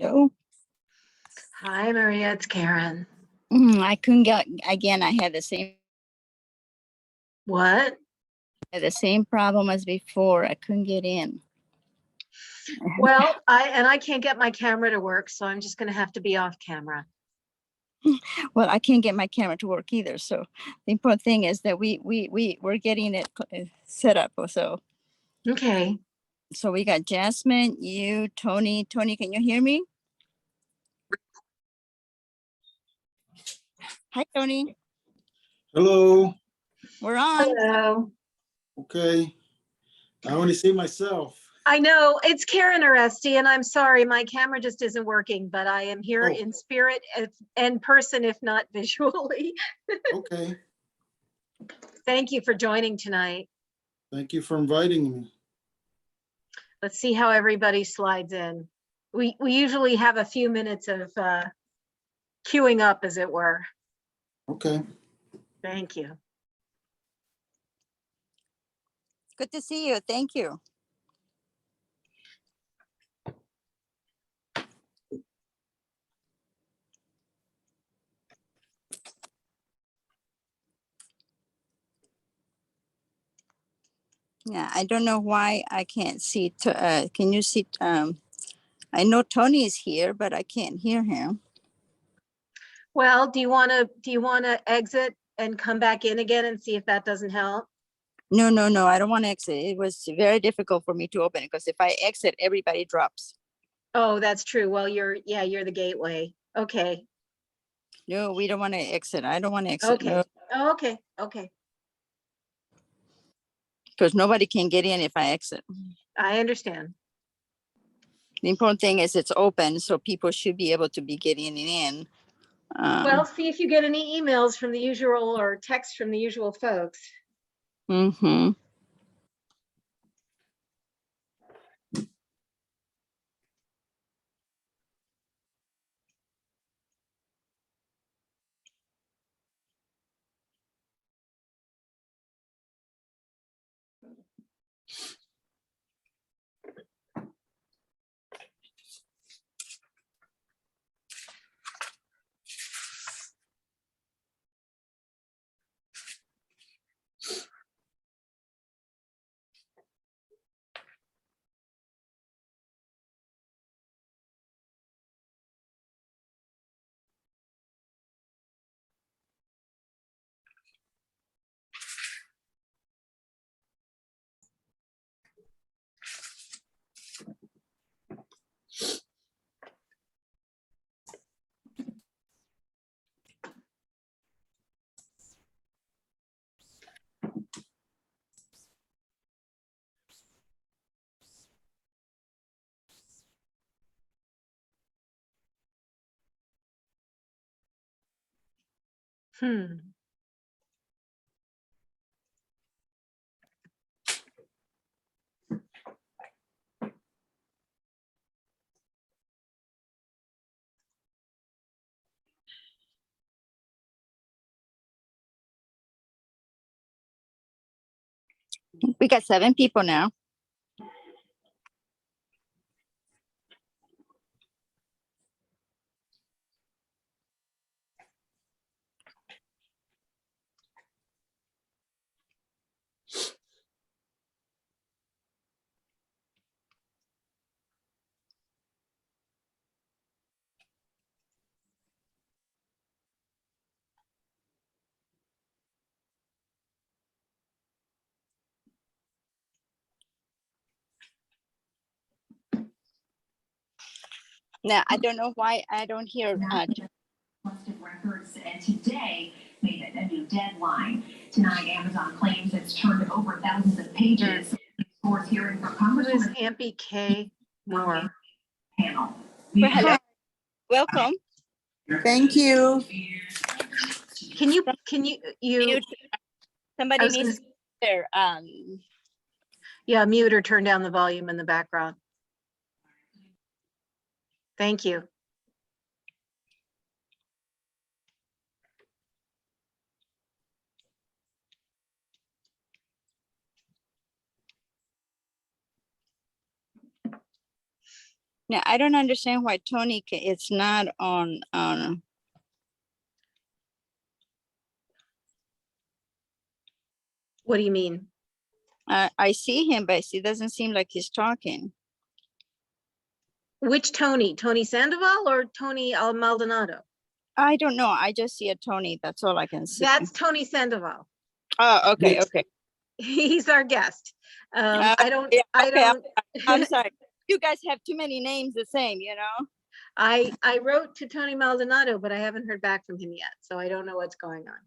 Hello. Hi, Maria. It's Karen. I couldn't get again. I had the same What? problem as before. I couldn't get in. Well, I can't get my camera to work, so I'm just going to have to be off camera. Well, I can't get my camera to work either. So the important thing is that we're getting it set up. So Okay. So we got Jasmine, you, Tony. Tony, can you hear me? Hi, Tony. Hello. We're on. Hello. Okay. I only see myself. I know it's Karen Oresti, and I'm sorry, my camera just isn't working, but I am here in spirit and person, if not visually. Okay. Thank you for joining tonight. Thank you for inviting me. Let's see how everybody slides in. We usually have a few minutes of queuing up, as it were. Okay. Thank you. Good to see you. Thank you. Yeah, I don't know why I can't see. Can you see? I know Tony is here, but I can't hear him. Well, do you want to exit and come back in again and see if that doesn't help? No, I don't want to exit. It was very difficult for me to open it because if I exit, everybody drops. Oh, that's true. Well, you're the gateway. Okay. No, we don't want to exit. I don't want to exit. Okay. No, Oh, okay. Okay. because nobody can get in if I exit. I understand. The important thing is it's open, so people should be able to be getting in. Well, see if you get any emails from the usual or text from the usual folks. Mm-hmm. We got 7 people now. Now, I don't know why I don't hear. Records, and today made a new deadline. Tonight, Amazon claims it's turned over thousands of pages. Scores hearing from Congresswoman. Who is Ampy K. Moore? Panel. Well, hello. Welcome. Thank you. Can you Mute. Somebody was needs their yeah, mute or turn down the volume in the background. Thank you. Now, I don't understand why Tony, it's not on, What do you mean? I see him, but it doesn't seem like he's talking. Which Tony? Tony Sandoval or Tony Maldonado? I don't know. I just see a Tony. That's all I can see. That's Tony Sandoval. Oh, okay, Yes. okay. He's our guest. I don't, Yeah, I okay, don't, I'm sorry. You guys have too many names the same, you know? I wrote to Tony Maldonado, but I haven't heard back from him yet. So I don't know what's going on.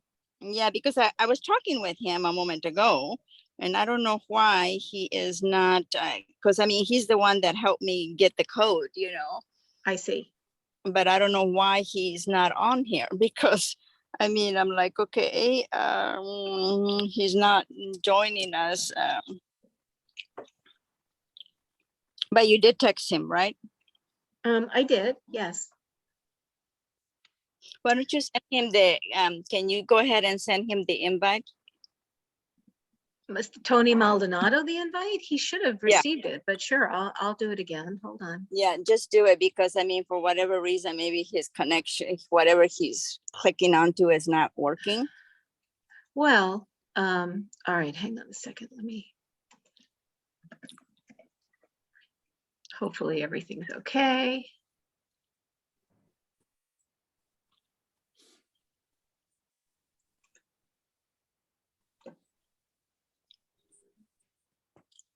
Yeah, because I was talking with him a moment ago, and I don't know why he is not, because I mean, he's the one that helped me get the code, you know? I see. But I don't know why he's not on here because I mean, I'm like, okay, he's not joining us. But you did text him, right? I did, yes. Why don't you send him the, can you go ahead and send him the invite? Mr. Tony Maldonado, the invite? He should have Yeah. received it, but sure, I'll do it again. Hold on. Yeah, just do it because I mean, for whatever reason, maybe his connection, whatever he's clicking onto is not working. Well, all right, hang on a second. Let me. Hopefully everything's okay.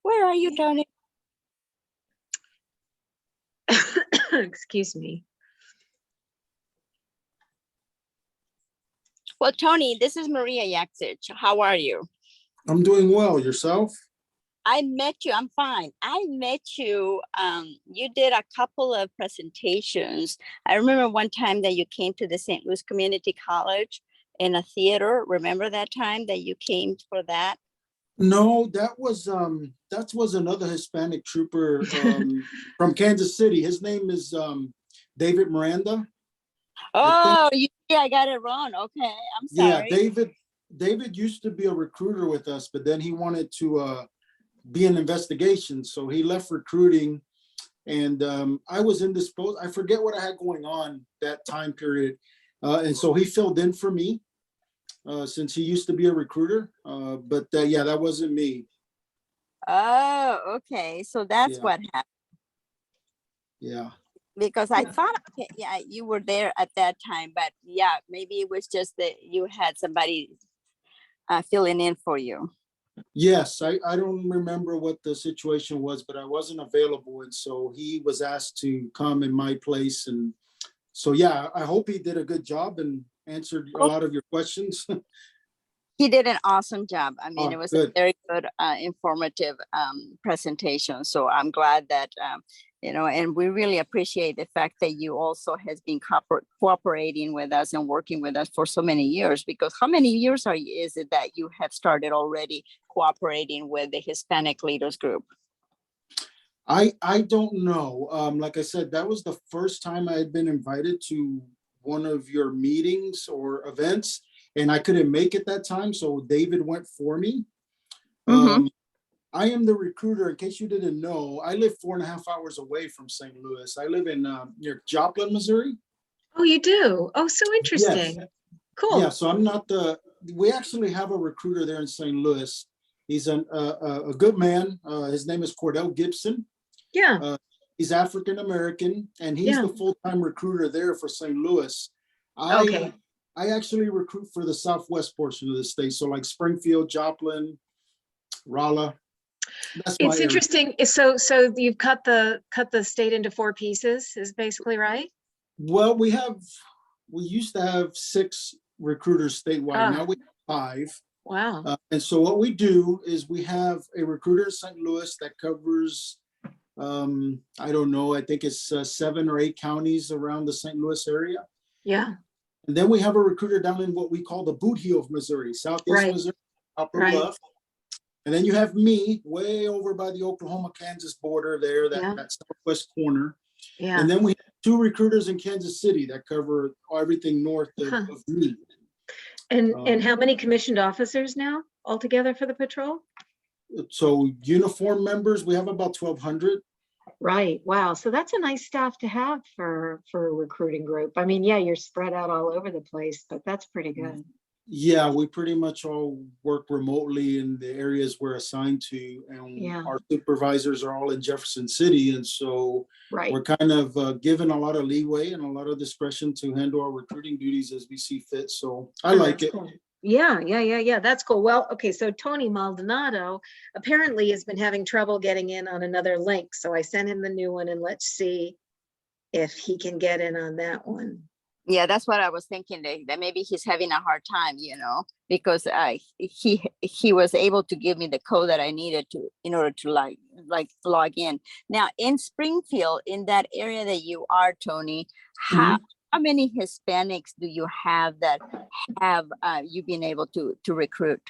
Where are you, Tony? Excuse me. Well, Tony, this is Maria Yaksich. How are you? I'm doing well. Yourself? I met you, I'm fine. I met you, you did a couple of presentations. I remember one time that you came to the St. Louis Community College in a theater. Remember that time that you came for that? No, that was another Hispanic trooper from Kansas City. His name is David Miranda. Oh, yeah, I got it wrong. Okay, I'm Yeah, sorry. David used to be a recruiter with us, but then he wanted to be in investigations. So he left recruiting and I was indisposed. I forget what I had going on that time period. And so he filled in for me since he used to be a recruiter. But yeah, that wasn't me. Oh, okay. So that's Yeah. what happened. Yeah. Because I thought, okay, yeah, you were there at that time, but yeah, maybe it was just that you had somebody filling in for you. Yes, I don't remember what the situation was, but I wasn't available. And so he was asked to come in my place. And so, yeah, I hope he did a good job and answered a lot of your questions. He did an awesome job. I mean, Oh, it was good. a very good, informative presentation. So I'm glad that, you know, and we really appreciate the fact that you also has been cooperating with us and working with us for so many years, because how many years is it that you have started already cooperating with the Hispanic Leaders Group? I don't know. Like I said, that was the first time I had been invited to one of your meetings or events, and I couldn't make it that time. So David went for me. I am the recruiter. In case you didn't know, I live 4.5 hours away from St. Louis. I live in near Joplin, Missouri. Oh, you do? Oh, so Yes. interesting. Cool. Yeah, so I'm not we actually have a recruiter there in St. Louis. He's a good man. His name is Cordell Gibson. Yeah. He's African-American and he's Yeah. the full-time recruiter there for St. Louis. Okay. I actually recruit for the Southwest portion of the state. So like Springfield, Joplin, Rolla. That's my It's area. interesting. So you've cut the state into 4 pieces is basically right? Well, we used to have 6 recruiters statewide. Now we have 5. Wow. And so what we do is we have a recruiter in St. Louis that covers, I don't know, I think it's 7 or 8 counties around the St. Louis area. Yeah. And then we have a recruiter down in what we call the boot heel of Missouri, Southeast Right. Missouri, Upper Right. Bluff. And then you have me way over by the Oklahoma-Kansas border there, Yeah. that southwest corner. Yeah. And then we have 2 recruiters in Kansas City that cover everything north of me. And how many commissioned officers now altogether for the patrol? So uniform members, we have about 1,200. Right. Wow. So that's a nice staff to have for a recruiting group. I mean, yeah, you're spread out all over the place, but that's pretty good. Yeah, we pretty much all work remotely in the areas we're assigned to, and Yeah. our supervisors are all in Jefferson City, and so Right. we're kind of given a lot of leeway and a lot of discretion to handle our recruiting duties as we see fit. So I Oh, like that's it. cool. Yeah. That's cool. Well, okay. So Tony Maldonado apparently has been having trouble getting in on another link. So I sent him the new one, and let's see if he can get in on that one. Yeah, that's what I was thinking, that maybe he's having a hard time, because he was able to give me the code that I needed in order to like log in. Now in Springfield, in that area that you are, Tony, how many Hispanics do you have that have you been able to recruit?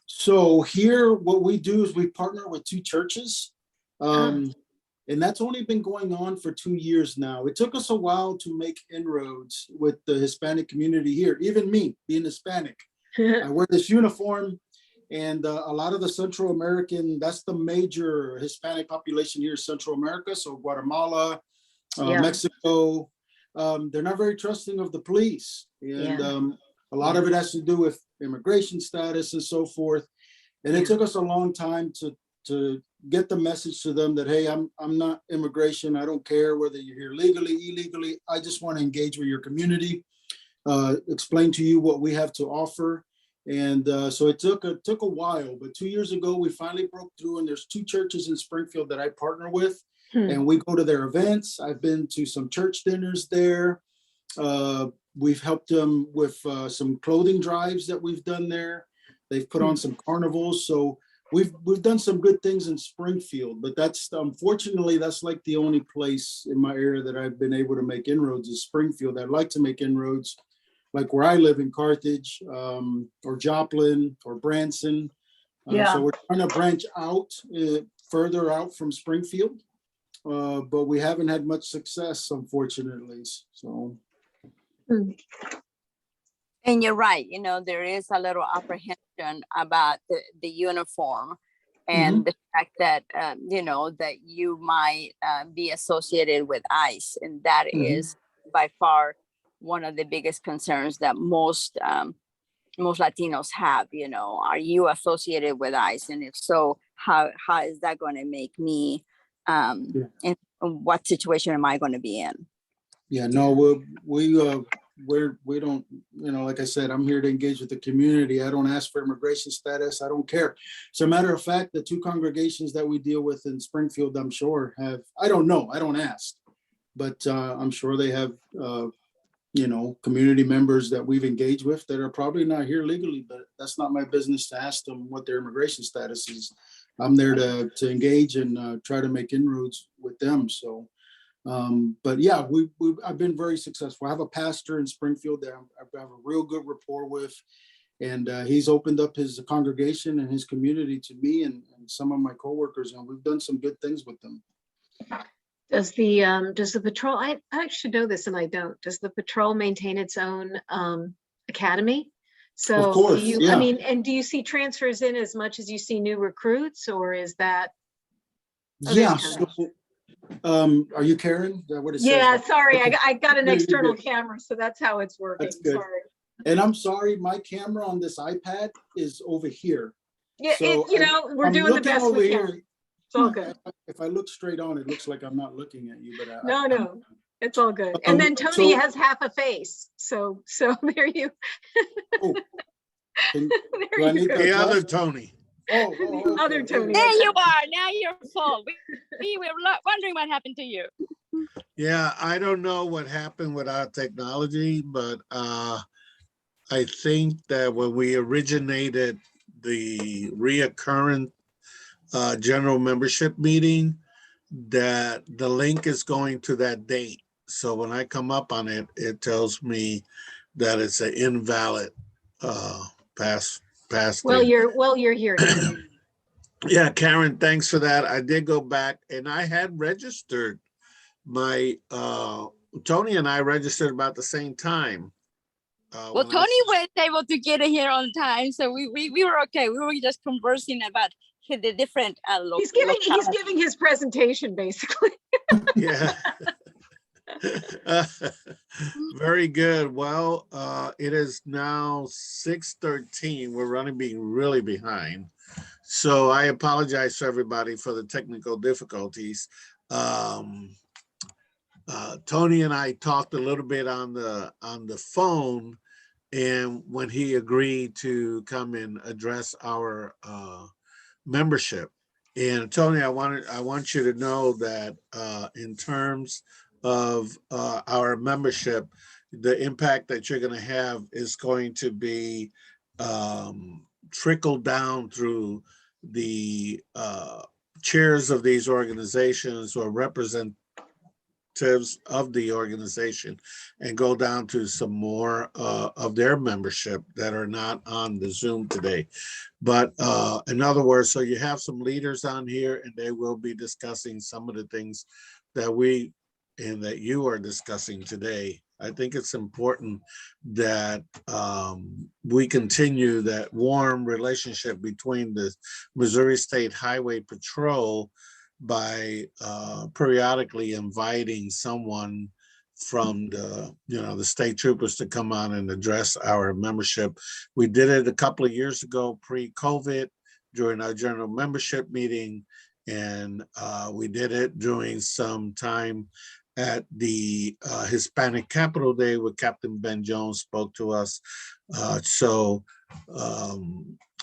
So here, what we do is we partner with 2 churches. And that's only been going on for 2 years now. It took us a while to make inroads with the Hispanic community here, even me being Hispanic. I wear this uniform, and a lot of the Central American, that's the major Hispanic population here, Central America. So Guatemala, Mexico, they're not very trusting of the police. And a lot of it has to do with immigration status and so forth. And it took us a long time to get the message to them that, hey, I'm not immigration. I don't care whether you're here legally, illegally. I just want to engage with your community, explain to you what we have to offer. And so it took a while, but 2 years ago, we finally broke through, and there's 2 churches in Springfield that I partner with, and we go to their events. I've been to some church dinners there. We've helped them with some clothing drives that we've done there. They've put on some carnivals. So we've done some good things in Springfield, but that's unfortunately that's like the only place in my area that I've been able to make inroads is Springfield. I'd like to make inroads like where I live in Carthage, or Joplin or Branson. So we're trying to branch out further out from Springfield, but we haven't had much success, unfortunately. So. And you're right, there is a little apprehension about the uniform and the fact that, that you might be associated with ICE. And that is by far one of the biggest concerns that most Latinos have, are you associated with ICE? And if so, how is that going to make me, in what situation am I going to be in? Yeah, no, we don't, like I said, I'm here to engage with the community. I don't ask for immigration status. I don't care. As a matter of fact, the 2 congregations that we deal with in Springfield, I'm sure I don't know, I don't ask, but I'm sure they have, community members that we've engaged with that are probably not here legally, but that's not my business to ask them what their immigration status is. I'm there to engage and try to make inroads with them. So. But yeah, I've been very successful. I have a pastor in Springfield that I have a real good rapport with, and he's opened up his congregation and his community to me and some of my coworkers, and we've done some good things with them. Does the patrol, I should know this and I don't, does the patrol maintain its own academy? So of course, I mean, and do you see transfers in as much as you see new recruits, or is that? Yeah. So, are you Karen? Is that what it says? Yeah, sorry, Okay. I got an external camera, so that's how it's working. That's good. Sorry. And I'm sorry, my camera on this iPad is over here. Yeah, So we're I'm doing the best over we here. can. It's all good. If I look straight on, it looks like I'm not looking at you, but No, it's all good. And then Tony has half a face, so there you. Oh, there you go. The other Tony. Oh, okay. Other Tony. There you are. Now you're full. We were wondering what happened to you. Yeah, I don't know what happened with our technology, but I think that when we originated the reoccurrent general membership meeting, that the link is going to that date. So when I come up on it, it tells me that it's an invalid past. Well, you're here. Tony. Yeah, Karen, thanks for that. I did go back and I had registered my Tony and I registered about the same time. Well, Tony was able to get in here on time, so we were okay. We were just conversing about the different He's localities. giving his presentation, basically. Yeah. Very good. Well, it is now 6:13. We're running really behind. So I apologize to everybody for the technical difficulties. Tony and I talked a little bit on the phone, and when he agreed to come and address our membership. And Tony, I want you to know that in terms of our membership, the impact that you're going to have is going to be trickled down through the chairs of these organizations or representatives of the organization, and go down to some more of their membership that are not on the Zoom today. But in other words, so you have some leaders on here, and they will be discussing some of the things that we and that you are discussing today. I think it's important that we continue that warm relationship between the Missouri State Highway Patrol by periodically inviting someone from the state troopers to come on and address our membership. We did it a couple of years ago, pre-COVID, during our general membership meeting, and we did it during some time at the Hispanic Capital Day where Captain Ben Jones spoke to us.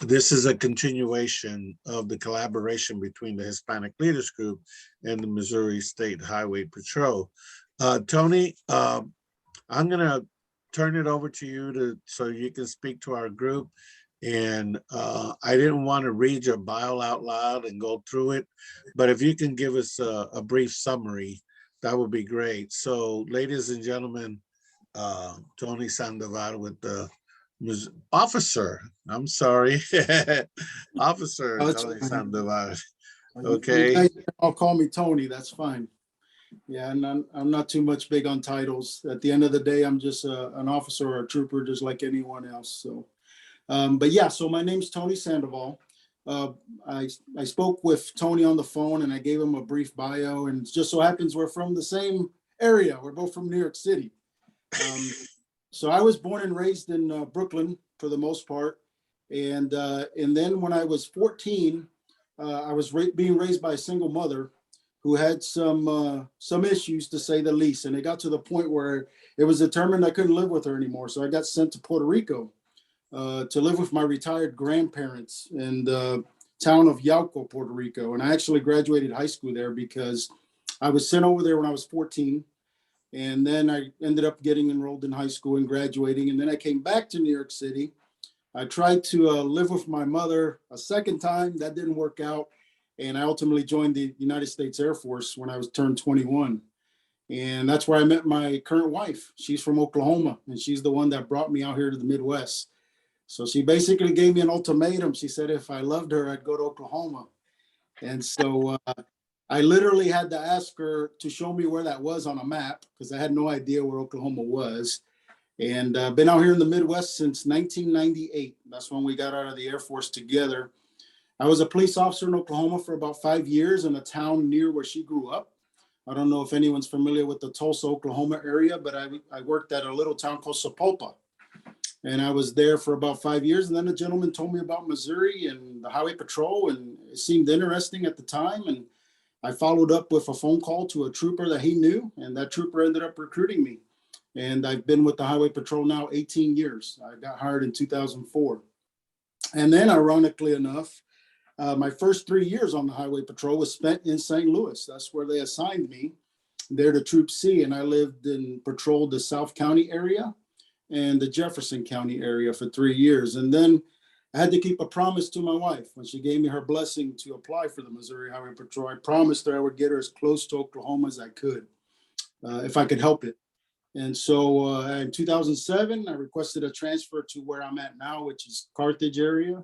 This is a continuation of the collaboration between the Hispanic Leaders Group and the Missouri State Highway Patrol. Tony, I'm going to turn it over to you so you can speak to our group. And I didn't want to read your bio out loud and go through it, but if you can give us a brief summary, that would be great. So, ladies and gentlemen, Tony Sandoval with the officer. I'm sorry, Officer Tony Sandoval. Okay. You guys all call me Tony. That's fine. Yeah, and I'm not too much big on titles. At the end of the day, I'm just an officer or a trooper, just like anyone else. So, but yeah, so my name's Tony Sandoval. I spoke with Tony on the phone, and I gave him a brief bio. And it just so happens we're from the same area. We're both from New York City. So I was born and raised in Brooklyn for the most part. And then when I was 14, I was being raised by a single mother who had some issues, to say the least. And it got to the point where it was determined I couldn't live with her anymore. So I got sent to Puerto Rico to live with my retired grandparents in the town of Yauco, Puerto Rico. And I actually graduated high school there because I was sent over there when I was 14. And then I ended up getting enrolled in high school and graduating. And then I came back to New York City. I tried to live with my mother a second time. That didn't work out. And I ultimately joined the United States Air Force when I was turned 21. And that's where I met my current wife. She's from Oklahoma, and she's the one that brought me out here to the Midwest. So she basically gave me an ultimatum. She said if I loved her, I'd go to Oklahoma. And so I literally had to ask her to show me where that was on a map, because I had no idea where Oklahoma was. And been out here in the Midwest since 1998. That's when we got out of the Air Force together. I was a police officer in Oklahoma for about 5 years in a town near where she grew up. I don't know if anyone's familiar with the Tulsa, Oklahoma area, but I worked at a little town called Sapulpa. And I was there for about 5 years. And then a gentleman told me about Missouri and the Highway Patrol, and it seemed interesting at the time. And I followed up with a phone call to a trooper that he knew, and that trooper ended up recruiting me. And I've been with the Highway Patrol now 18 years. I got hired in 2004. And then, ironically enough, my first 3 years on the Highway Patrol was spent in St. Louis. That's where they assigned me, there to Troop C. And I lived and patrolled the South County area and the Jefferson County area for 3 years. And then I had to keep a promise to my wife. When she gave me her blessing to apply for the Missouri Highway Patrol, I promised her I would get her as close to Oklahoma as I could, if I could help it. And so in 2007, I requested a transfer to where I'm at now, which is Carthage area,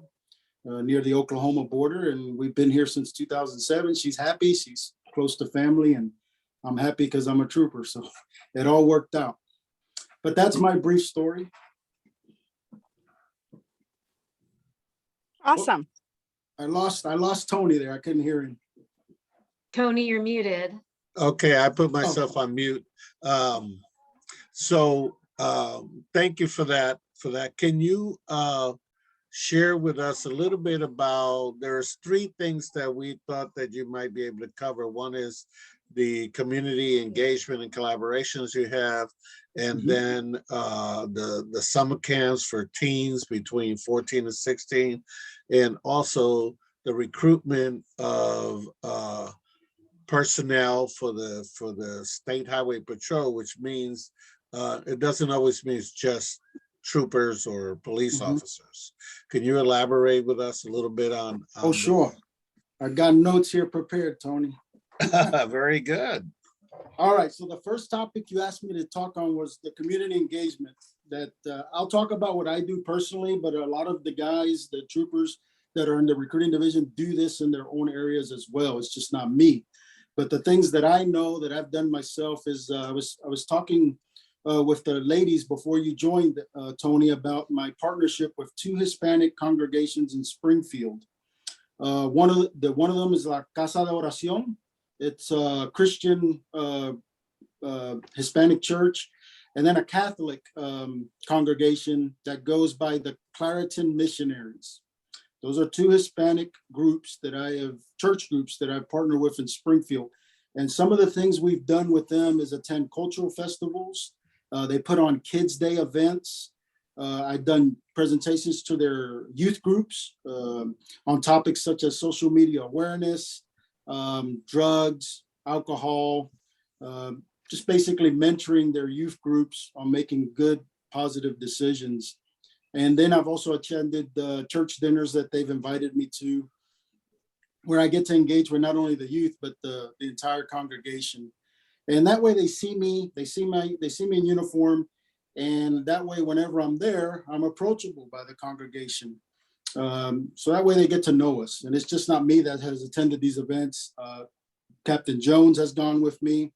near the Oklahoma border. And we've been here since 2007. She's happy. She's close to family. And I'm happy because I'm a trooper. So it all worked out. But that's my brief story. Awesome. I lost Tony there. I couldn't hear him. Tony, you're muted. Okay, I put myself on mute. Thank you for that. Can you share with us a little bit about, there's three things that we thought that you might be able to cover. One is the community engagement and collaborations you have, and then the summer camps for teens between 14 and 16, and also the recruitment of personnel for the State Highway Patrol, which means it doesn't always mean just troopers or police officers. Can you elaborate with us a little bit on Oh, sure. I got notes here prepared, Tony. Very good. All right. So the first topic you asked me to talk on was the community engagement. That I'll talk about what I do personally, but a lot of the guys, the troopers that are in the recruiting division, do this in their own areas as well. It's just not me. But the things that I know that I've done myself is I was talking with the ladies before you joined, Tony, about my partnership with two Hispanic congregations in Springfield. One of them is La Casa de Oración. It's a Christian Hispanic church, and then a Catholic congregation that goes by the Clariton Missionaries. Those are two Hispanic groups church groups that I've partnered with in Springfield. And some of the things we've done with them is attend cultural festivals. They put on Kids Day events. I've done presentations to their youth groups on topics such as social media awareness, drugs, alcohol, just basically mentoring their youth groups on making good, positive decisions. And then I've also attended the church dinners that they've invited me to, where I get to engage with not only the youth, but the entire congregation. And that way they see me in uniform. And that way, whenever I'm there, I'm approachable by the congregation. So that way they get to know us. And it's just not me that has attended these events. Captain Jones has gone with me.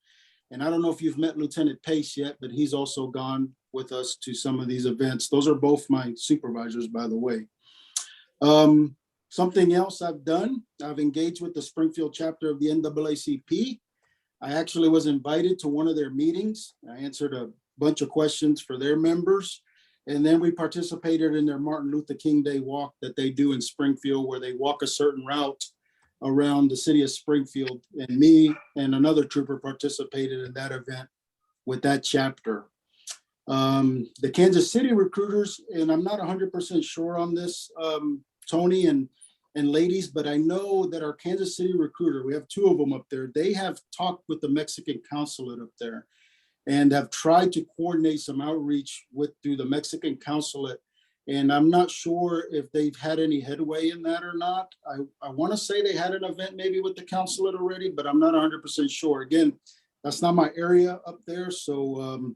And I don't know if you've met Lieutenant Pace yet, but he's also gone with us to some of these events. Those are both my supervisors, by the way. Something else I've done, I've engaged with the Springfield chapter of the NAACP. I actually was invited to one of their meetings. I answered a bunch of questions for their members. And then we participated in their Martin Luther King Day walk that they do in Springfield, where they walk a certain route around the city of Springfield. And me and another trooper participated in that event with that chapter. The Kansas City recruiters, and I'm not 100% sure on this, Tony and ladies, but I know that our Kansas City recruiter, we have two of them up there, they have talked with the Mexican consulate up there and have tried to coordinate some outreach through the Mexican consulate. And I'm not sure if they've had any headway in that or not. I want to say they had an event maybe with the consulate already, but I'm not 100% sure. Again, that's not my area up there. So,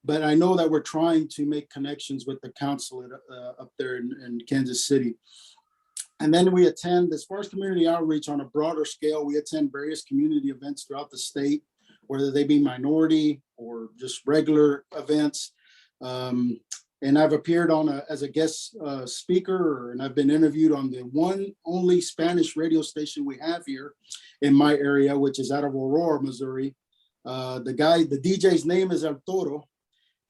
but I know that we're trying to make connections with the consulate up there in Kansas City. And then we attend, as far as community outreach on a broader scale, we attend various community events throughout the state, whether they be minority or just regular events. And I've appeared as a guest speaker, and I've been interviewed on the one only Spanish radio station we have here in my area, which is out of Aurora, Missouri. The DJ's name is El Toro,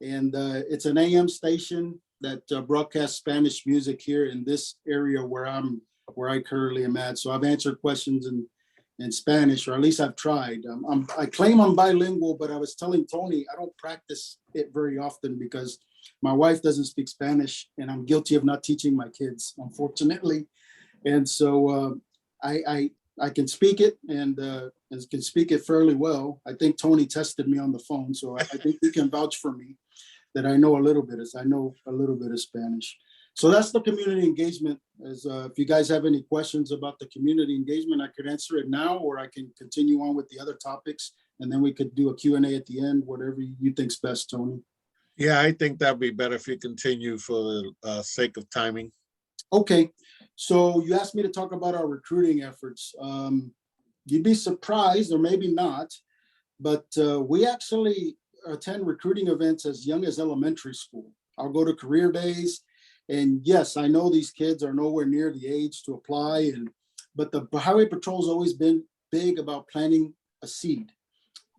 and it's an AM station that broadcasts Spanish music here in this area where I currently am at. So I've answered questions in Spanish, or at least I've tried. I claim I'm bilingual, but I was telling Tony I don't practice it very often because my wife doesn't speak Spanish, and I'm guilty of not teaching my kids, unfortunately. And so I can speak it and can speak it fairly well. I think Tony tested me on the phone, so I think he can vouch for me that I know a little bit of Spanish. So that's the community engagement. If you guys have any questions about the community engagement, I could answer it now, or I can continue on with the other topics, and then we could do a Q&A at the end, whatever you think's best, Tony. Yeah, I think that'd be better if you continue for the sake of timing. Okay, so you asked me to talk about our recruiting efforts. You'd be surprised, or maybe not, but we actually attend recruiting events as young as elementary school. I'll go to career days, And yes, I know these kids are nowhere near the age to apply, but the Highway Patrol's always been big about planting a seed.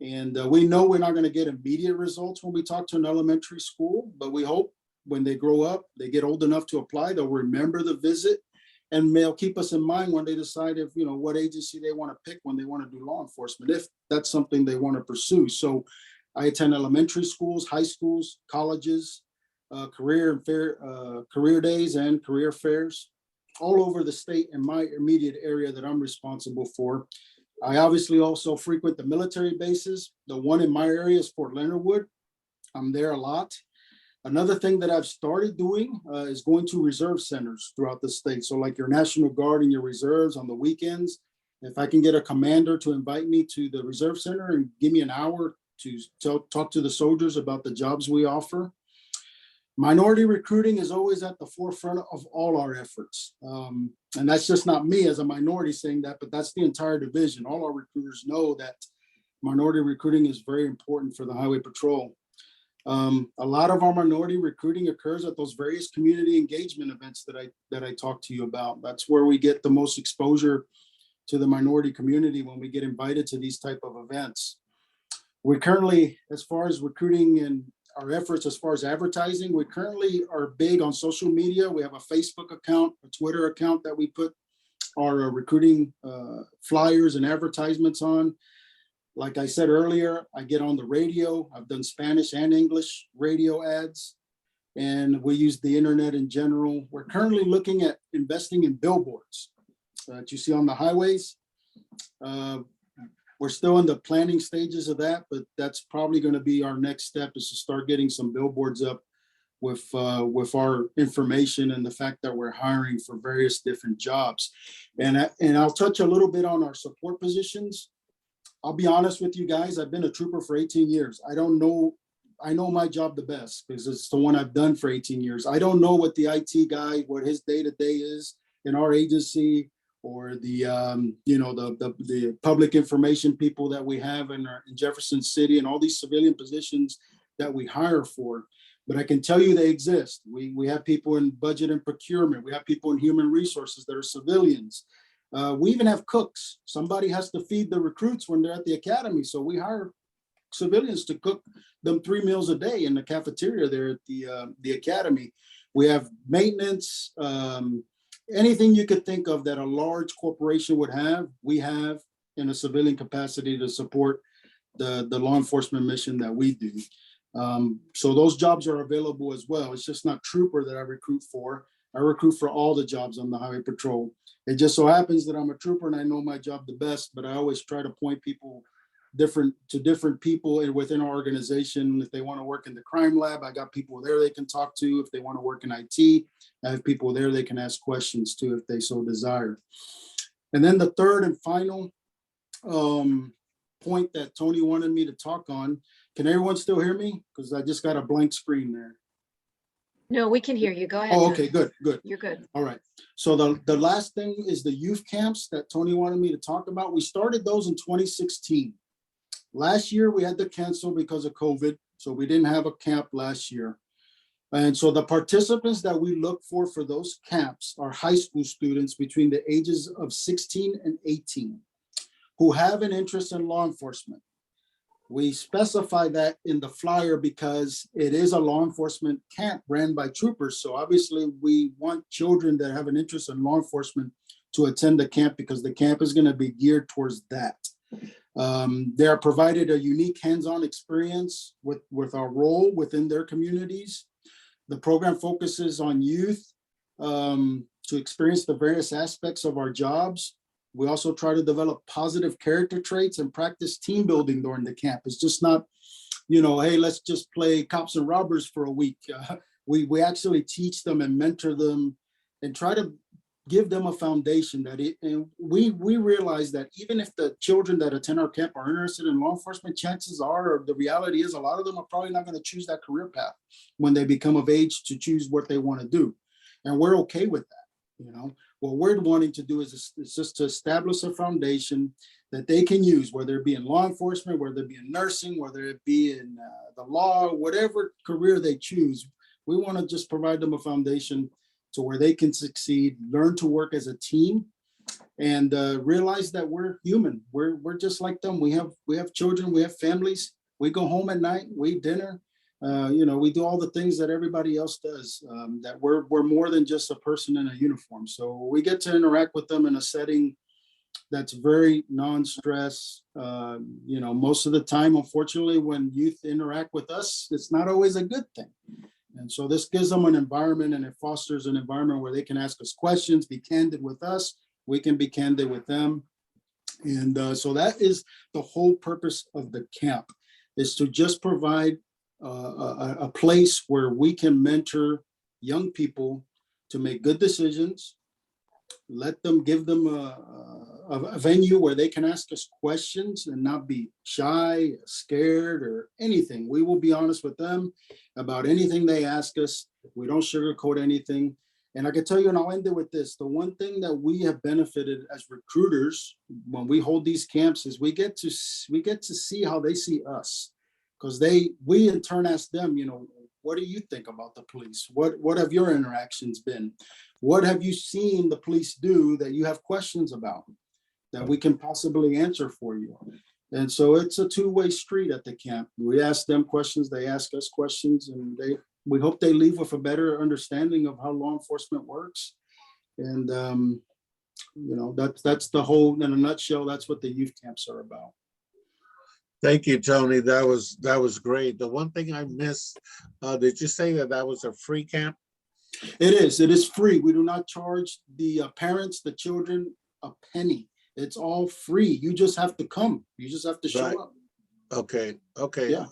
And we know we're not going to get immediate results when we talk to an elementary school, but we hope when they grow up, they get old enough to apply, they'll remember the visit, and they'll keep us in mind when they decide if, what agency they want to pick when they want to do law enforcement, if that's something they want to pursue. So I attend elementary schools, high schools, colleges, career days and career fairs all over the state in my immediate area that I'm responsible for. I obviously also frequent the military bases. The one in my area is Fort Leonard Wood. I'm there a lot. Another thing that I've started doing is going to reserve centers throughout the state. So like your National Guard and your reserves on the weekends, if I can get a commander to invite me to the reserve center and give me an hour to talk to the soldiers about the jobs we offer. Minority recruiting is always at the forefront of all our efforts. And that's just not me as a minority saying that, but that's the entire division. All our recruiters know that minority recruiting is very important for the Highway Patrol. A lot of our minority recruiting occurs at those various community engagement events that I talked to you about. That's where we get the most exposure to the minority community when we get invited to these type of events. We currently, as far as recruiting and our efforts as far as advertising, we currently are big on social media. We have a Facebook account, a Twitter account that we put our recruiting flyers and advertisements on. Like I said earlier, I get on the radio. I've done Spanish and English radio ads, and we use the internet in general. We're currently looking at investing in billboards that you see on the highways. We're still in the planning stages of that, but that's probably going to be our next step, is to start getting some billboards up with our information and the fact that we're hiring for various different jobs. And I'll touch a little bit on our support positions. I'll be honest with you guys, I've been a trooper for 18 years. I know my job the best because it's the one I've done for 18 years. I don't know what the IT guy, what his day-to-day is in our agency, or the public information people that we have in Jefferson City and all these civilian positions that we hire for. But I can tell you they exist. We have people in budget and procurement. We have people in human resources that are civilians. We even have cooks. Somebody has to feed the recruits when they're at the academy. So we hire civilians to cook them 3 meals a day in the cafeteria there at the academy. We have maintenance, anything you could think of that a large corporation would have, we have in a civilian capacity to support the law enforcement mission that we do. So those jobs are available as well. It's just not trooper that I recruit for. I recruit for all the jobs on the Highway Patrol. It just so happens that I'm a trooper and I know my job the best, but I always try to point people to different people within our organization. If they want to work in the crime lab, I got people there they can talk to. If they want to work in IT, I have people there they can ask questions to if they so desire. And then the third and final point that Tony wanted me to talk on, can everyone still hear me? Because I just got a blank screen there. No, we can hear you. Go ahead. Oh, okay, good. You're good. All right. So the last thing is the youth camps that Tony wanted me to talk about. We started those in 2016. Last year, we had to cancel because of COVID, so we didn't have a camp last year. And so the participants that we look for those camps are high school students between the ages of 16 and 18 who have an interest in law enforcement. We specify that in the flyer because it is a law enforcement camp ran by troopers. So obviously we want children that have an interest in law enforcement to attend the camp because the camp is going to be geared towards that. They are provided a unique hands-on experience with our role within their communities. The program focuses on youth to experience the various aspects of our jobs. We also try to develop positive character traits and practice team building during the camp. It's just not, hey, let's just play cops and robbers for a week. We actually teach them and mentor them and try to give them a foundation and we realize that even if the children that attend our camp are interested in law enforcement, chances are, or the reality is, a lot of them are probably not going to choose that career path when they become of age to choose what they want to do. And we're okay with that. What we're wanting to do is just to establish a foundation that they can use, whether it be in law enforcement, whether it be in nursing, whether it be in the law, whatever career they choose. We want to just provide them a foundation to where they can succeed, learn to work as a team, and realize that we're human. We're just like them. We have children, we have families. We go home at night, we eat dinner. We do all the things that everybody else does. That we're more than just a person in a uniform. So we get to interact with them in a setting that's very non-stress. Most of the time, unfortunately, when youth interact with us, it's not always a good thing. And so this gives them an environment, and it fosters an environment where they can ask us questions, be candid with us. We can be candid with them. And so that is the whole purpose of the camp, is to just provide a place where we can mentor young people to make good decisions, give them a venue where they can ask us questions and not be shy, scared, or anything. We will be honest with them about anything they ask us. We don't sugarcoat anything. And I can tell you, and I'll end it with this, the one thing that we have benefited as recruiters when we hold these camps is we get to see how they see us. Because we in turn ask them, what do you think about the police? What have your interactions been? What have you seen the police do that you have questions about that we can possibly answer for you? And so it's a two-way street at the camp. We ask them questions, they ask us questions, and we hope they leave with a better understanding of how law enforcement works. And that's the whole, in a nutshell, that's what the youth camps are about. Thank you, Tony. That was great. The one thing I missed, did you say that was a free camp? It is free. We do not charge the parents, the children, a penny. It's all free. You just have to come. You just have to show up. Okay. Yeah.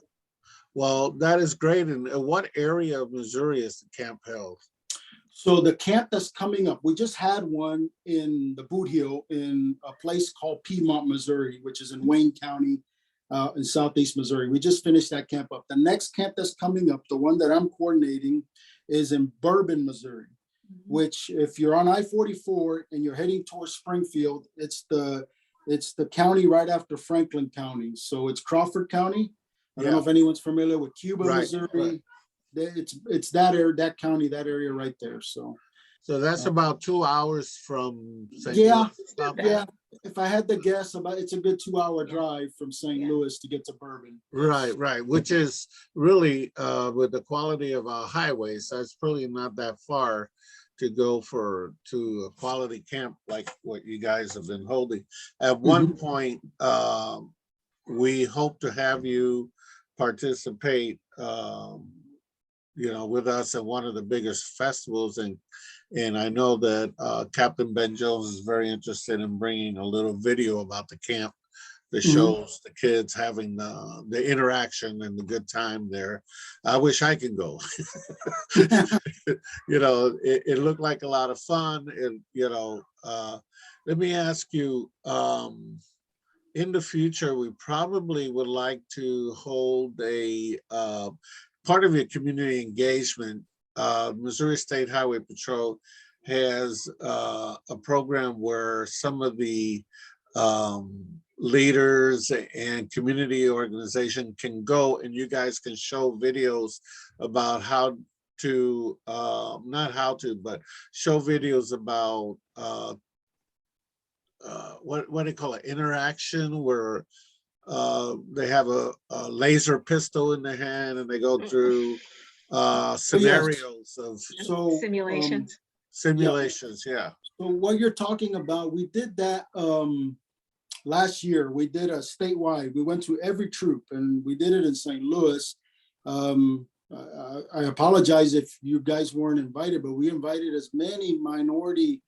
Well, that is great. And what area of Missouri is the camp held? So the camp that's coming up, we just had one in the Boot Heel in a place called Piedmont, Missouri, which is in Wayne County, in Southeast Missouri. We just finished that camp up. The next camp that's coming up, the one that I'm coordinating, is in Bourbon, Missouri, which if you're on I-44 and you're heading towards Springfield, it's the county right after Franklin County. So it's Crawford County. I don't know if anyone's familiar with Cuba, Missouri. Right. It's that area, that county, that area right there. So that's about 2 hours from St. Louis. Yeah. If I had to guess, it's a good 2-hour drive from St. Louis to get to Bourbon. Right. Which is really with the quality of our highways, that's probably not that far to go to a quality camp like what you guys have been holding. At one point, we hope to have you participate with us at one of the biggest festivals, and I know that Captain Ben Jones is very interested in bringing a little video about the camp that shows the kids having the interaction and the good time there. I wish I could go. It looked like a lot of fun. Let me ask you, in the future, we probably would like to hold a part of your community engagement. Missouri State Highway Patrol has a program where some of the leaders and community organization can go and you guys can show videos about how to, but show videos about what do you call it, interaction, where they have a laser pistol in their hand and they go through scenarios of simulations. Yeah. So what you're talking about, we did that last year. We did a statewide. We went to every troop and we did it in St. Louis. I apologize if you guys weren't invited, but we invited as many minority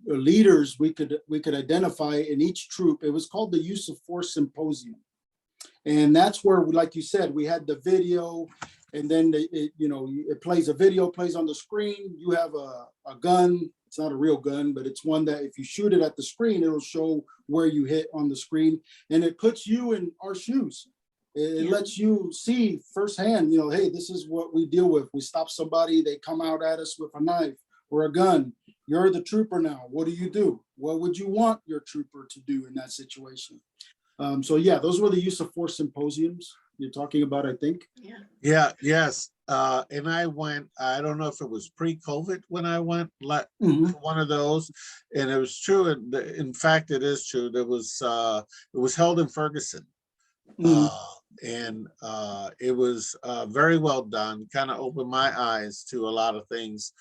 leaders we could identify in each troop. It was called the Use of Force Symposium. And that's where, like you said, we had the video, and then it plays, a video plays on the screen. You have a gun. It's not a real gun, but it's one that if you shoot it at the screen, it'll show where you hit on the screen, and it puts you in our shoes. It lets you see firsthand, hey, this is what we deal with. We stop somebody, they come out at us with a knife or a gun. You're the trooper now. What do you do? What would you want your trooper to do in that situation? So yeah, those were the Use of Force Symposiums you're talking about, I think. Yeah. Yes. And I went, I don't know if it was pre-COVID when I went, like Mhm. one of those, and it was true. And in fact, it is true. It was held in Ferguson. Mhm. It was very well done, kind of opened my eyes to a lot of things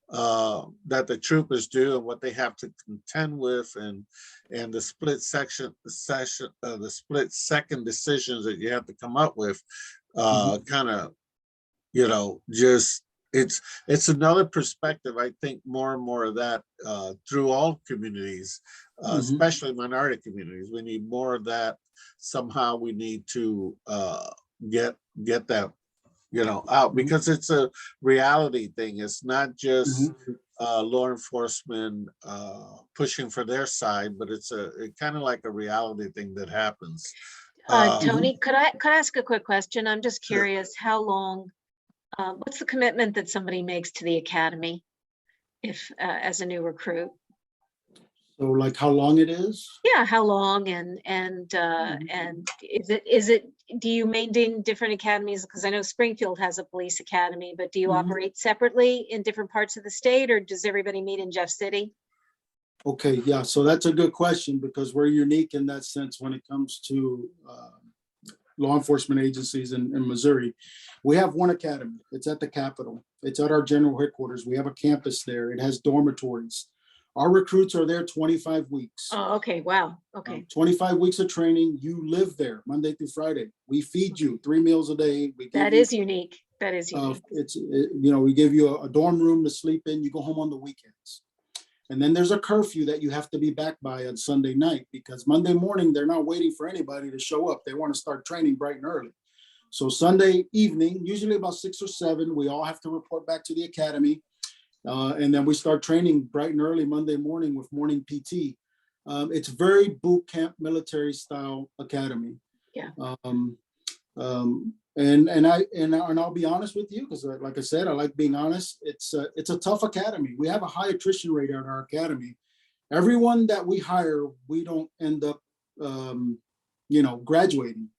that the troopers do and what they have to contend with, and the split the split second decisions that you have to come up with, kind of, just it's another perspective. I think more and more of that through all communities, Mhm. especially minority communities. We need more of that. Somehow we need to get that out, because it's a reality thing. It's not just law enforcement pushing for their side, but it's kind of like a reality thing that happens. Tony, could I ask a quick question? I'm just Sure. curious, how long, what's the commitment that somebody makes to the academy if, as a new recruit? So like how long it is? Yeah, how long and is it, do you maintain different academies? Because I know Springfield has a police academy, but do you Mhm. operate separately in different parts of the state, or does everybody meet in Jeff City? Okay, yeah, so that's a good question, because we're unique in that sense when it comes to law enforcement agencies in Missouri. We have one academy. It's at the Capitol. It's at our general headquarters. We have a campus there. It has dormitories. Our recruits are there 25 weeks. Oh, okay, wow, okay. 25 weeks of training. You live there Monday through Friday. We feed you 3 meals a day. We give That you, is unique. That is unique. we give you a dorm room to sleep in. You go home on the weekends. And then there's a curfew that you have to be back by on Sunday night, because Monday morning, they're not waiting for anybody to show up. They want to start training bright and early. So Sunday evening, usually about 6 or 7, we all have to report back to the academy. And then we start training bright and early Monday morning with morning PT. It's very boot camp military style academy. Yeah. And I'll be honest with you, because like I said, I like being honest. It's a tough academy. We have a high attrition rate at our academy. Everyone that we hire, we don't end up, graduating.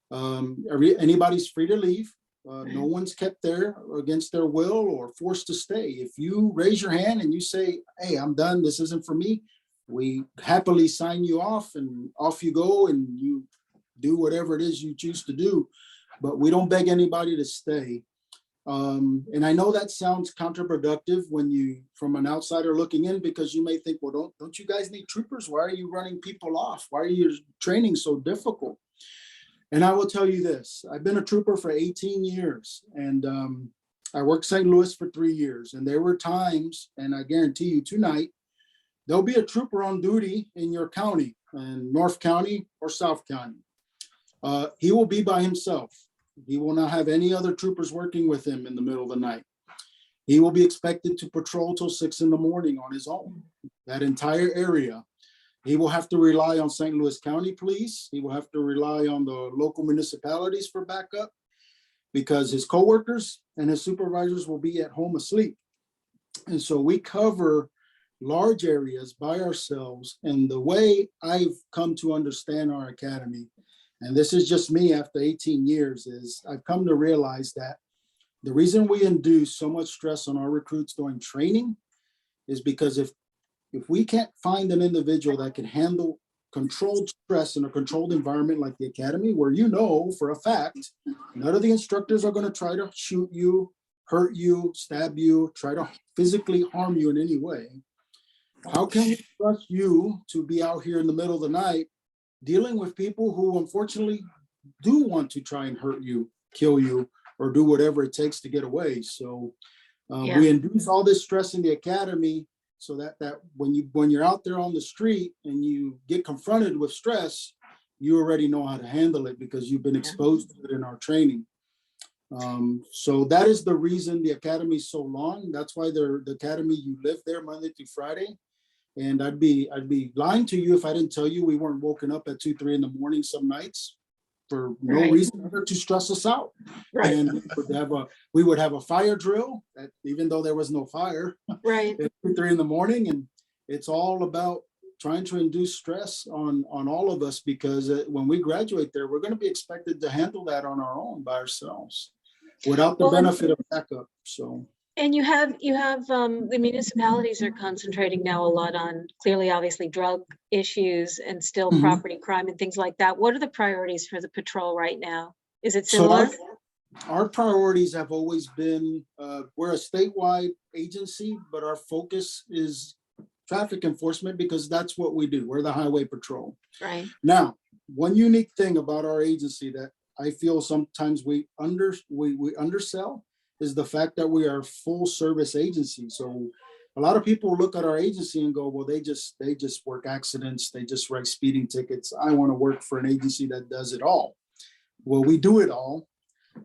Anybody's free to leave. No one's kept there against their will or forced to stay. If you raise your hand and you say, "Hey, I'm done. This isn't for me," we happily sign you off, and off you go, and you do whatever it is you choose to do. But we don't beg anybody to stay. And I know that sounds counterproductive when you, from an outsider looking in, because you may think, well, don't you guys need troopers? Why are you running people off? Why are you training so difficult? And I will tell you this, I've been a trooper for 18 years, and I worked St. Louis for 3 years. And there were times, and I guarantee you tonight, there'll be a trooper on duty in your county, in North County or South County. He will be by himself. He will not have any other troopers working with him in the middle of the night. He will be expected to patrol till 6 in the morning on his own, that entire area. He will have to rely on St. Louis County Police. He will have to rely on the local municipalities for backup, because his coworkers and his supervisors will be at home asleep. And so we cover large areas by ourselves. And the way I've come to understand our academy, and this is just me after 18 years, is I've come to realize that the reason we induce so much stress on our recruits during training is because if we can't find an individual that can handle controlled stress in a controlled environment like the academy, where for a fact, none of the instructors are going to try to shoot you, hurt you, stab you, try to physically harm you in any way. How can we trust you to be out here in the middle of the night dealing with people who unfortunately do want to try and hurt you, kill you, or do whatever it takes to get away? So we induce all this stress in the academy, so that when you're out there on the street and you get confronted with stress, you already know how to handle it, because you've been exposed to it in our training. So that is the reason the academy is so long. That's why the academy, you live there Monday through Friday. And I'd be lying to you if I didn't tell you we weren't woken up at 2, 3 in the morning some nights for no reason other to stress us out. Right. And we would have a fire drill, even though there was no fire. Right. At 2, 3 in the morning, and it's all about trying to induce stress on all of us, because when we graduate there, we're going to be expected to handle that on our own by ourselves. without the Well, and- benefit of backup. So, And you have, the municipalities are concentrating now a lot on clearly, obviously, drug issues and still Mhm. property crime and things like that. What are the priorities for the patrol right now? Is it so similar? our priorities have always been, we're a statewide agency, but our focus is traffic enforcement because that's what we do. We're the highway patrol. Right. Now, one unique thing about our agency that I feel sometimes we undersell is the fact that we are a full service agency. So a lot of people look at our agency and go, well, they just work accidents, they just write speeding tickets. I want to work for an agency that does it all. Well, we do it all.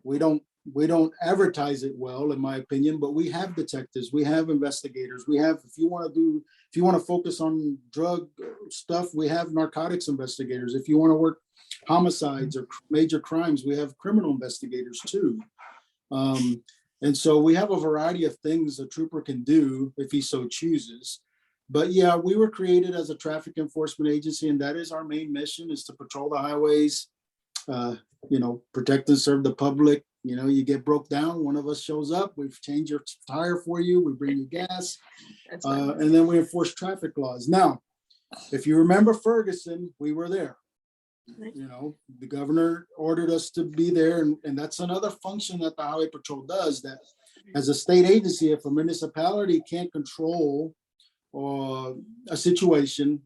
We don't advertise it well, in my opinion, but we have detectives, we have investigators, we have, if you want to focus on drug stuff, we have narcotics investigators. If you want to work homicides or major crimes, we have criminal investigators too. And so we have a variety of things a trooper can do if he so chooses. But yeah, we were created as a traffic enforcement agency, and that is our main mission, is to patrol the highways, protect and serve the public. You get broke down, one of us shows up, we've changed your tire for you, we bring you gas, That's fine. and then we enforce traffic laws. Now, if you remember Ferguson, we were there. The governor ordered us to be there, and that's another function that the Highway Patrol does, that as a state agency, if a municipality can't control a situation,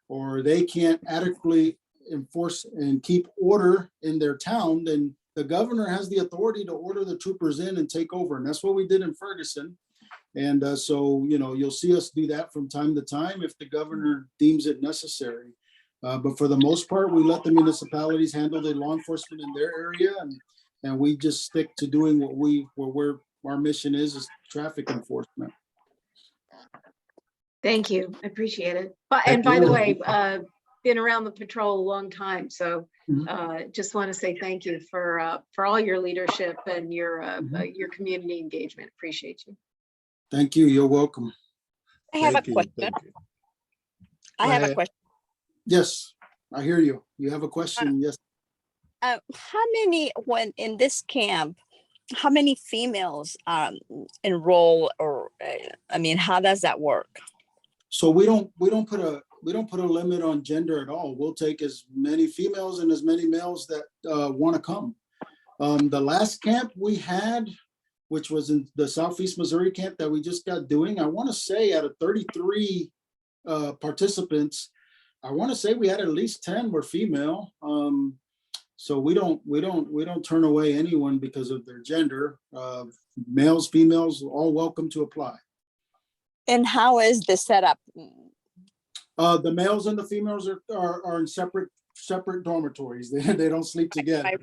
or they can't adequately enforce and keep order in their town, then the governor has the authority to order the troopers in and take over. And that's what we did in Ferguson. And so, you'll see us do that from time to time if the governor deems it necessary. But for the most part, we let the municipalities handle the law enforcement in their area, and we just stick to doing what our mission is traffic enforcement. Thank you. I appreciate it. But, Thank and by the you. way, been around the patrol a long time. So Mhm. just want to say thank you for all your leadership and your community engagement. Appreciate you. Thank you. You're welcome. I have a Thank you, question. thank you. I Go have a ahead. question. Yes, I hear you. You have a question? Yes. How many, when in this camp, how many females enroll, or how does that work? So we don't put a limit on gender at all. We'll take as many females and as many males that want to come. The last camp we had, which was in the Southeast Missouri camp that we just got doing, I want to say out of 33 participants, I want to say we had at least 10 were female. So we don't turn away anyone because of their gender. Males, females, all welcome to apply. And how is the setup? The males and the females are in separate dormitories. They don't sleep together. Right.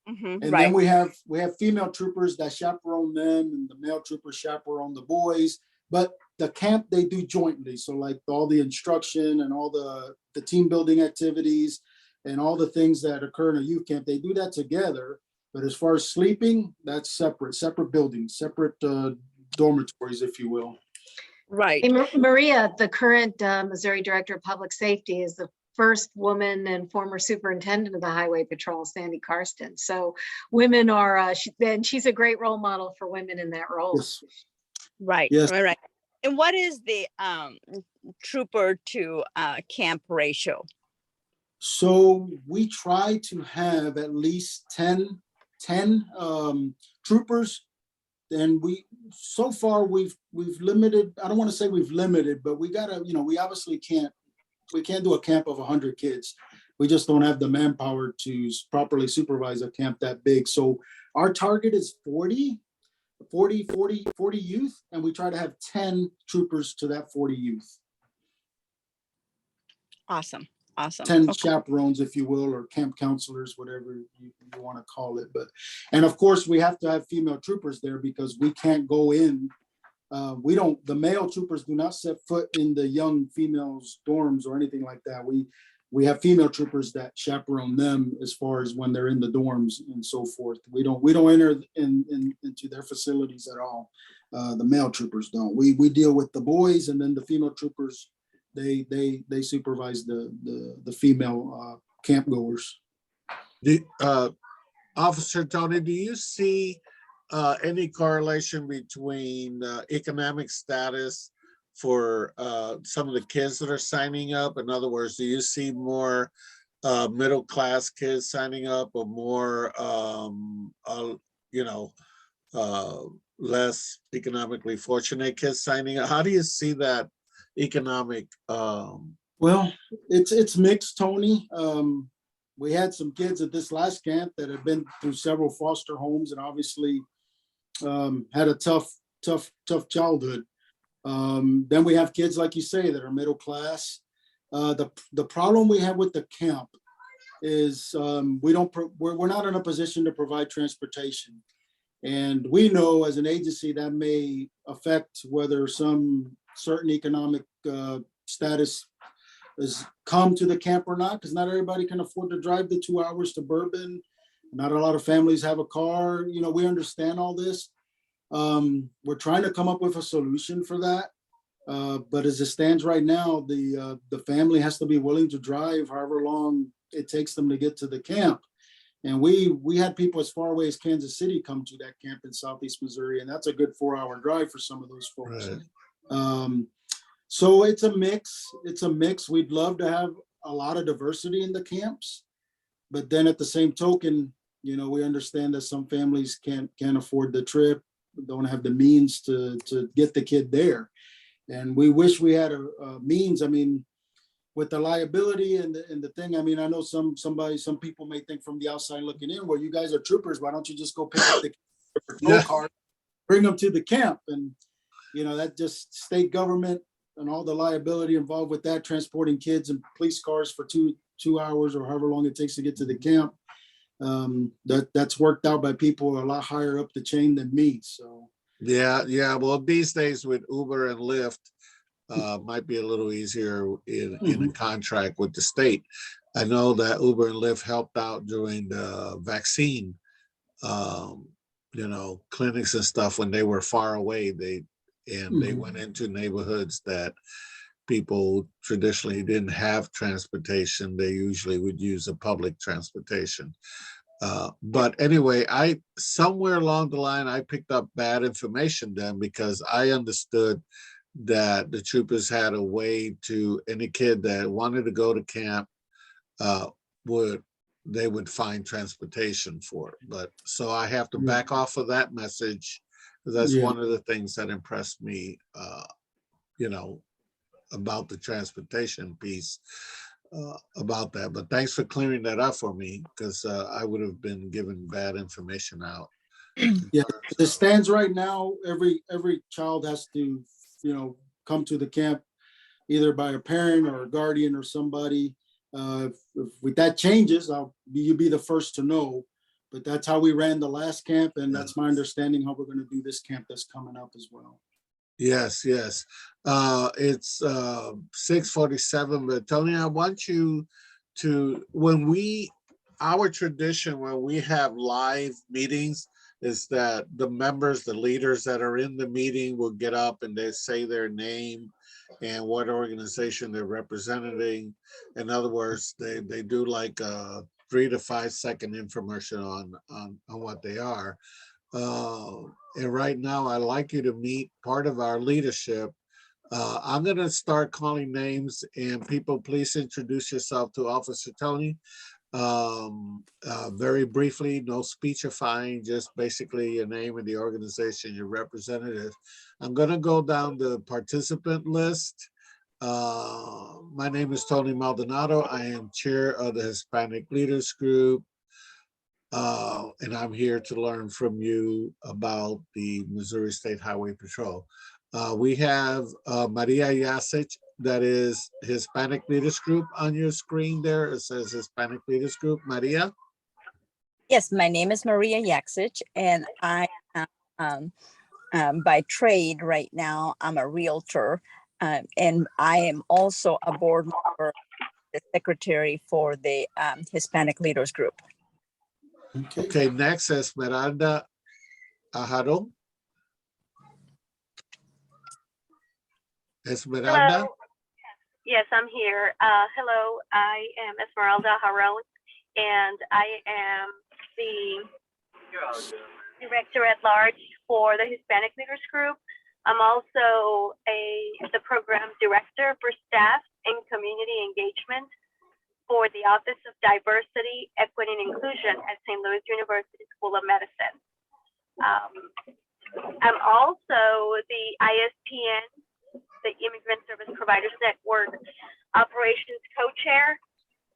Mhm, And right. then we have female troopers that chaperone them, and the male troopers chaperone the boys. But the camp they do jointly. So like all the instruction and all the team building activities and all the things that occur in a youth camp, they do that together. But as far as sleeping, that's separate buildings, separate dormitories, if you will. Right. Hey, Maria, the current Missouri Director of Public Safety, is the first woman and former superintendent of the Highway Patrol, Sandy Karsten. So women are, she's a great role model for women in that role. Yes. Right. Yes. Right. And what is the trooper to camp ratio? So we try to have at least 10 troopers. And so far we've limited, I don't want to say we've limited, but we gotta, we obviously can't do a camp of 100 kids. We just don't have the manpower to properly supervise a camp that big. So our target is 40 youth, and we try to have 10 troopers to that 40 youth. Awesome. 10 Okay. chaperones, if you will, or camp counselors, whatever you want to call it. And of course we have to have female troopers there because we can't go in. The male troopers do not set foot in the young females dorms or anything like that. We have female troopers that chaperone them as far as when they're in the dorms and so forth. We don't enter into their facilities at all. The male troopers don't. We deal with the boys, and then the female troopers, they supervise the female camp goers. Officer Tony, do you see any correlation between economic status for some of the kids that are signing up? In other words, do you see more middle-class kids signing up or more, you know, less economically fortunate kids signing up? How do you see that economic? Well, it's mixed, Tony. We had some kids at this last camp that had been through several foster homes and obviously had a tough childhood. Then we have kids, like you say, that are middle class. The problem we have with the camp is we're not in a position to provide transportation. And we know as an agency that may affect whether some certain economic status has come to the camp or not, because not everybody can afford to drive the 2 hours to Bourbon. Not a lot of families have a car. You know, we understand all this. We're trying to come up with a solution for that. But as it stands right now, the family has to be willing to drive however long it takes them to get to the camp. And we had people as far away as Kansas City come to that camp in Southeast Missouri, and that's a good 4-hour drive for some of those folks. Right. So it's a mix. It's a mix. We'd love to have a lot of diversity in the camps, but then at the same token, you know, we understand that some families can't afford the trip, don't have the means to get the kid there. And we wish we had a means. I mean, with the liability and the thing, I mean, I know some people may think from the outside looking in, well, you guys are troopers. Why don't you just go pick up the patrol car, bring them to the camp? And, you know, that just state government and all the liability involved with that, transporting kids and police cars for two hours or however long it takes to get to the camp. That's worked out by people a lot higher up the chain than me. So yeah. Well, these days with Uber and Lyft, might be a little easier in a contract with the state. I know that Uber and Lyft helped out during the vaccine, you know, clinics and stuff when they were far away. They went into neighborhoods that people traditionally didn't have transportation. They usually would use a public transportation. But anyway, somewhere along the line, I picked up bad information then, because I understood that the troopers had a way to any kid that wanted to go to camp, they would find transportation for it. But so I have to back off of that message, because that's one of the things that impressed me, you know, about the transportation piece, about that. But thanks for clearing that up for me, because I would have been given bad information out. Yeah, as it stands right now, every child has to, you know, come to the camp either by a parent or a guardian or somebody. If that changes, you'll be the first to know. But that's how we ran the last camp, and that's my understanding how we're going to do this camp that's coming up as well. Yes. It's 6:47, but Tony, I want you to, our tradition when we have live meetings is that the members, the leaders that are in the meeting will get up and they say their name and what organization they're representing. In other words, they do like a 3 to 5 second infomercial on what they are. And right now, I'd like you to meet part of our leadership. I'm going to start calling names, and people, please introduce yourself to Officer Tony. Very briefly, no speechifying, just basically your name and the organization you're representative. I'm going to go down the participant list. My name is Tony Maldonado. I am chair of the Hispanic Leaders Group. And I'm here to learn from you about the Missouri State Highway Patrol. We have Maria Yasich, that is Hispanic Leaders Group on your screen there. It says Hispanic Leaders Group. Maria? Yes, my name is Maria Yaksich, and I am by trade right now, I'm a realtor, and I am also a board member, the secretary for the Hispanic Leaders Group. Okay, next is Esmeralda Ajaro. Esmeralda? Hello. Yes, I'm here. Hello, I am Esmeralda Jarrell, and I am the Director at Large for the Hispanic Leaders Group. I'm also the Program Director for Staff and Community Engagement for the Office of Diversity, Equity, and Inclusion at St. Louis University School of Medicine. I'm also the ISPN, the Immigrant Service Providers Network Operations Co-Chair,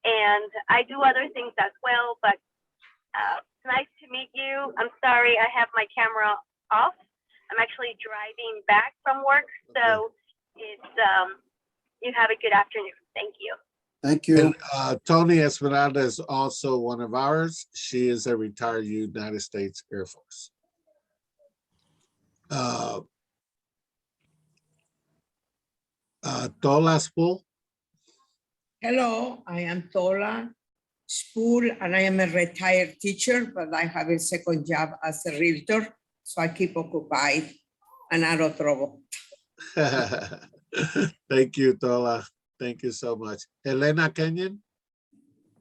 and I do other things as well, but nice to meet you. I'm sorry I have my camera off. I'm actually driving back from work, so it's you have a good afternoon. Thank you. Thank you. And Tony Esmeralda is also one of ours. She is a retired United States Air Force. Tola Spool. Hello, I am Tola Spool, and I am a retired teacher, but I have a second job as a realtor, so I keep occupied and out of trouble. Thank you, Tola. Thank you so much. Elena Kenyon.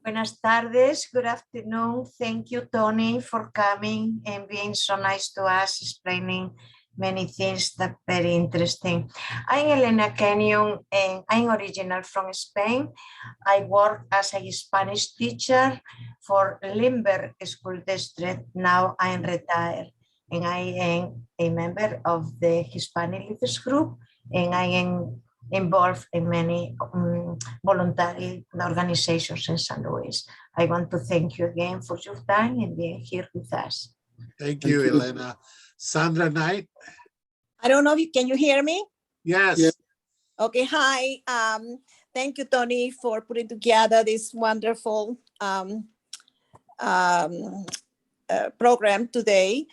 Buenas tardes, good afternoon. Thank you, Tony, for coming and being so nice to us, explaining many things that are very interesting. I'm Elena Kenyon and I'm original from Spain. I work as a Spanish teacher for Limber School District. Now I'm retired and I am a member of the Hispanic Leaders Group, and I am involved in many voluntary organizations in St. Louis. I want to thank you again for your time and being here with us. Thank you, Elena. Sandra Knight. I don't know if can you hear me? Yes. Yeah. Okay, hi. Thank you, Tony, for putting together this wonderful program today.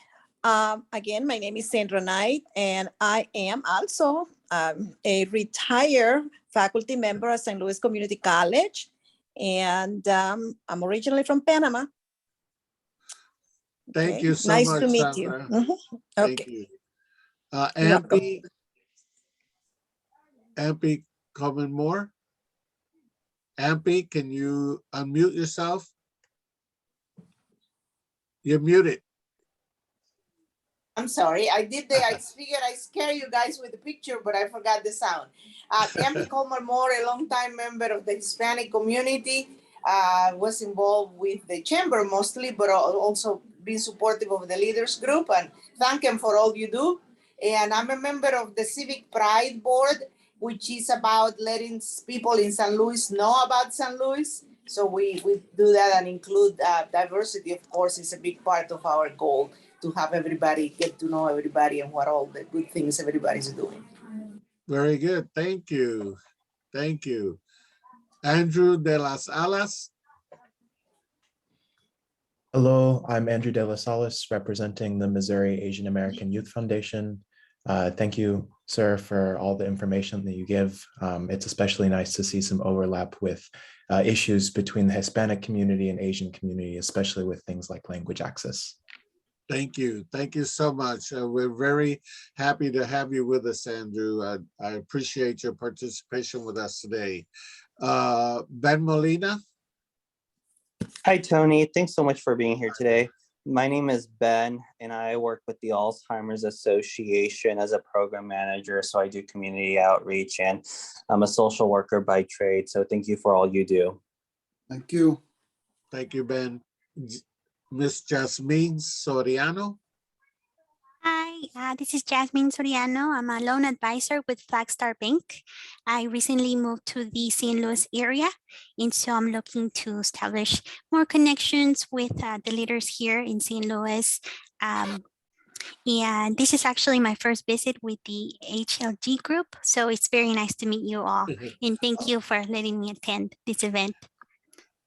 Again, my name is Sandra Knight, and I am also a retired faculty member at St. Louis Community College, and I'm originally from Panama. Thank Okay, you so nice much, to meet Sandra. you. Mhm. Thank Okay. you. You're welcome. Ampy Common Moore. Ampy, can you unmute yourself? You're muted. I'm sorry, I figured I scare you guys with the picture, but I forgot the sound. Ampy Comer Moore, a longtime member of the Hispanic community, was involved with the chamber mostly, but also being supportive of the leaders group, and thank him for all you do. And I'm a member of the Civic Pride Board, which is about letting people in St. Louis know about St. Louis. So we do that and include diversity, of course, is a big part of our goal, to have everybody get to know everybody and what all the good things everybody's doing. Very good. Thank you. Thank you. Andrew de las Alas. Hello, I'm Andrew De La Salas, representing the Missouri Asian American Youth Foundation. Thank you, sir, for all the information that you give. It's especially nice to see some overlap with issues between the Hispanic community and Asian community, especially with things like language access. Thank you. Thank you so much. We're very happy to have you with us, Andrew. I appreciate your participation with us today. Ben Molina. Hi, Tony. Thanks so much for being here today. My name is Ben, and I work with the Alzheimer's Association as a program manager. So I do community outreach, and I'm a social worker by trade. So thank you for all you do. Thank you. Thank you, Ben. Miss Jasmine Soriano. Hi, this is Jasmine Soriano. I'm a loan advisor with Flagstar Bank. I recently moved to the St. Louis area, and so I'm looking to establish more connections with the leaders here in St. Louis. And this is actually my first visit with the HLG group, so it's very nice to meet you all. And thank you for letting me attend this event.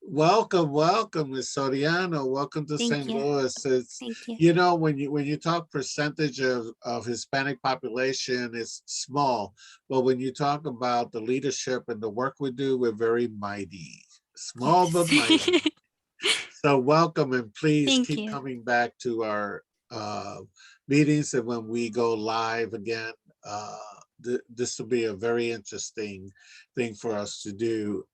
Welcome, welcome, Ms. Soriano. Welcome to St. Louis. It's, Thank you. you know, when you talk percentage of Hispanic population, it's small. But when you talk about the leadership and the work we do, we're very mighty. Small but mighty. So welcome, and please keep coming back to our meetings. And when we go live again, this will be a very interesting thing for us to do.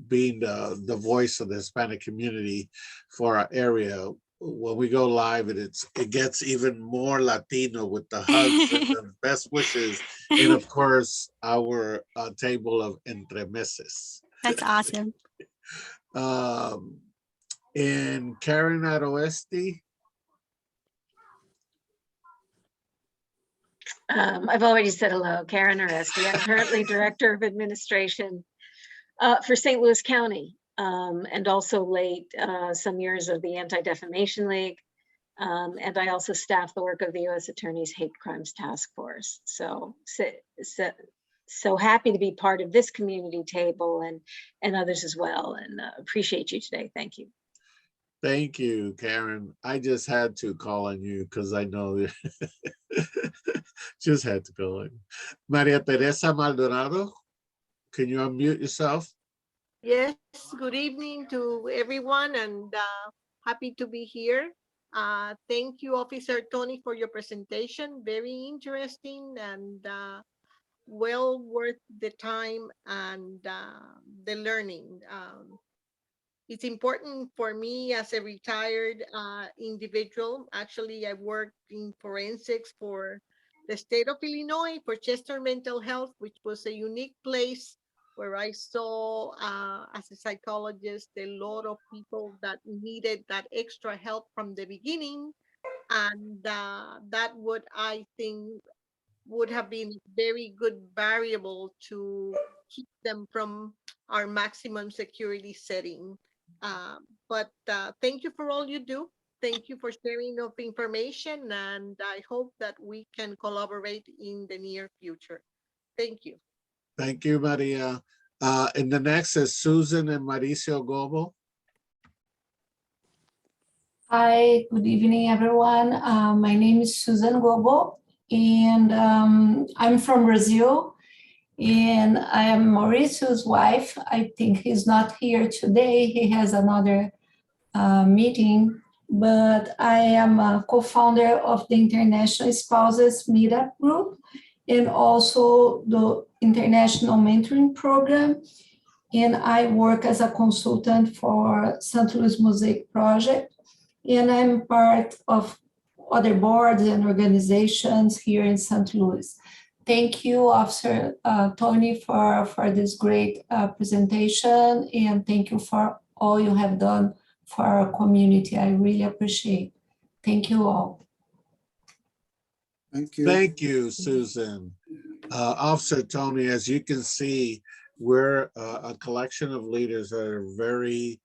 Being the voice of the Hispanic community for our area, when we go live, it gets even more Latino with the hugs and the best wishes, and of course our table of entremeses. That's awesome. And Karen at Oeste. I've already said hello, Karen Oresti. I'm currently Director of Administration for St. Louis County, and also late some years of the Anti-Defamation League. And I also staff the work of the U.S. Attorney's Hate Crimes Task Force. So happy to be part of this community table and others as well, and appreciate you today. Thank you. Thank you, Karen. I just had to call on you because I know just had to call on you. Maria Teresa Maldonado, can you unmute yourself? Yes, good evening to everyone, and happy to be here. Thank you, Officer Tony, for your presentation. Very interesting and well worth the time and the learning. It's important for me as a retired individual. Actually, I worked in forensics for the state of Illinois for Chester Mental Health, which was a unique place where I saw as a psychologist a lot of people that needed that extra help from the beginning. And that would, I think, would have been a very good variable to keep them from our maximum security setting. But thank you for all you do. Thank you for sharing of information, and I hope that we can collaborate in the near future. Thank you. Thank you, Maria. And the next is Susan and Mauricio Gobo. Hi, good evening, everyone. My name is Susan Gobo, and I'm from Brazil, and I am Mauricio's wife. I think he's not here today. He has another meeting, but I am a co-founder of the International Spouses Meetup Group and also the International Mentoring Program. And I work as a consultant for St. Louis Mosaic Project. And I'm part of other boards and organizations here in St. Louis. Thank you, Officer Tony, for this great presentation, and thank you for all you have done for our community. I really appreciate it. Thank you all. Thank you. Thank you, Susan. Officer Tony, as you can see, we're a collection of leaders that are very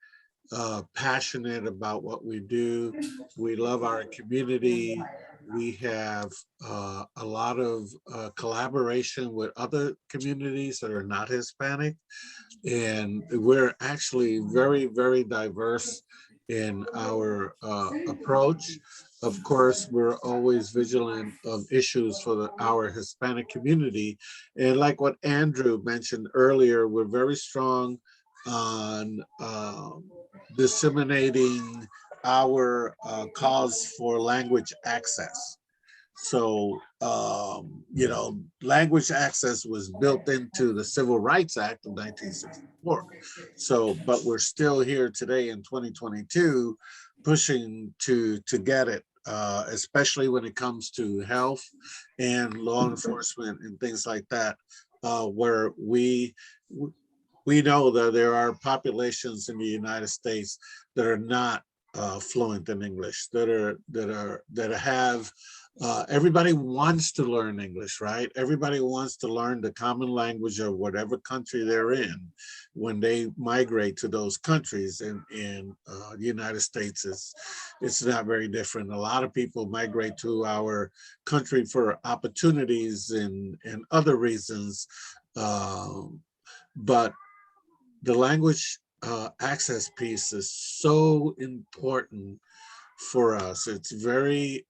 passionate about what we do. We love our community. We have a lot of collaboration with other communities that are not Hispanic. And we're actually very, very diverse in our approach. Of course, we're always vigilant of issues for our Hispanic community. And like what Andrew mentioned earlier, we're very strong on disseminating our cause for language access. So, you know, language access was built into the Civil Rights Act of 1964. So, but we're still here today in 2022 pushing to get it, especially when it comes to health and law enforcement and things like that, where we know that there are populations in the United States that are not fluent in English, that have everybody wants to learn English, right? Everybody wants to learn the common language of whatever country they're in when they migrate to those countries. And in the United States, it's not very different. A lot of people migrate to our country for opportunities and other reasons, but the language access piece is so important for us. It's very,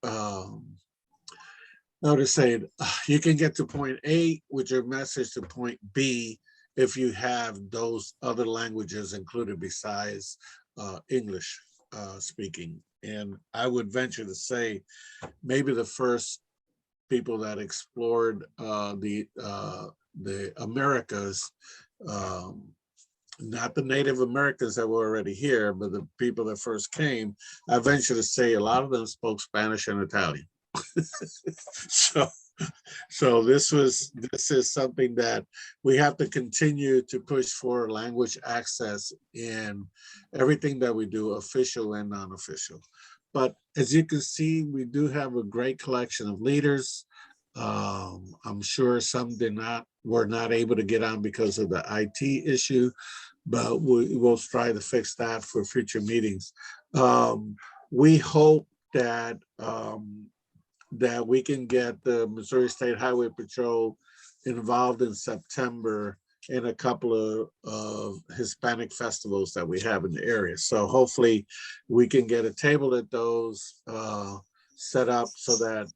how to say it, you can get to point A with your message to point B if you have those other languages included besides English speaking. And I would venture to say maybe the first people that explored the Americas not the Native Americans that were already here, but the people that first came, I venture to say a lot of them spoke Spanish and Italian. So this is something that we have to continue to push for language access in everything that we do, official and non-official. But as you can see, we do have a great collection of leaders. I'm sure some were not able to get on because of the IT issue, but we'll try to fix that for future meetings. We hope that that we can get the Missouri State Highway Patrol involved in September in a couple of Hispanic festivals that we have in the area. So hopefully we can get a table at those set up so that